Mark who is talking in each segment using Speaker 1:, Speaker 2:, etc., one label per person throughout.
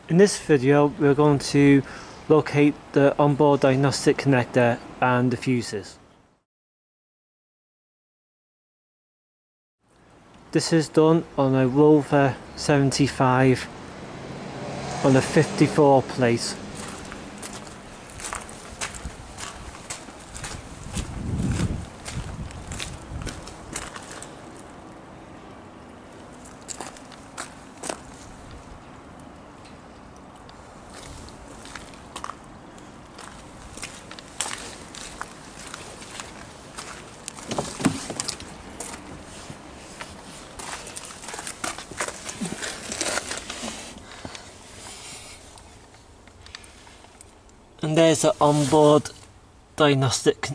Speaker 1: In this video we're going to locate the onboard diagnostic connector and the fuses. This is done on a Rover 75 on a 54 plate. And there's the onboard diagnostic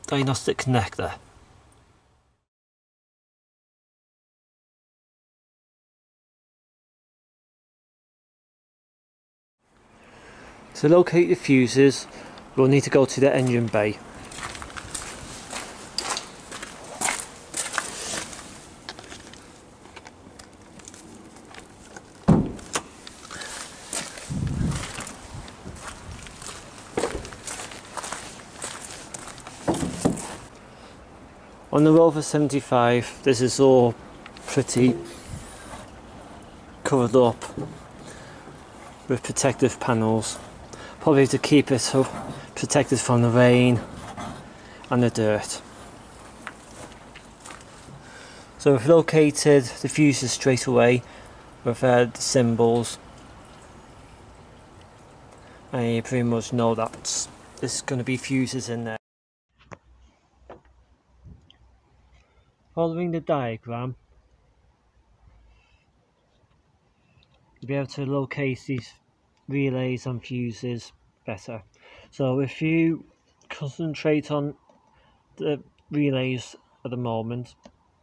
Speaker 1: connector. To locate the fuses, we'll need to go to the engine bay. On the Rover 75, this is all pretty covered up with protective panels, probably to keep it so protected from the rain and the dirt. So we've located the fuses straight away with the symbols, and you pretty much know that there's going to be fuses in there. Following the diagram, you'll be able to locate these relays and fuses better. So if you concentrate on the relays at the moment,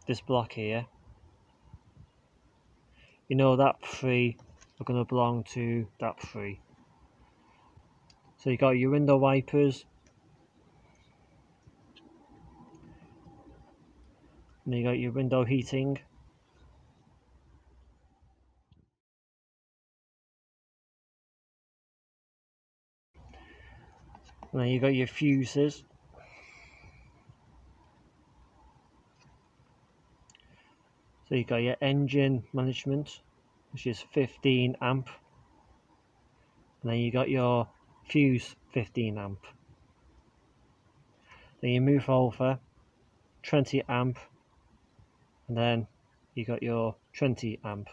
Speaker 1: this block here, you know that 3 are going to belong to that 3. So you got your window wipers, and you got your window heating, and then you got your fuses. So you got your engine management, which is 15 amp, and then you got your fuse 15 amp. Then you move over 20 amp, and then you got your 20 amp.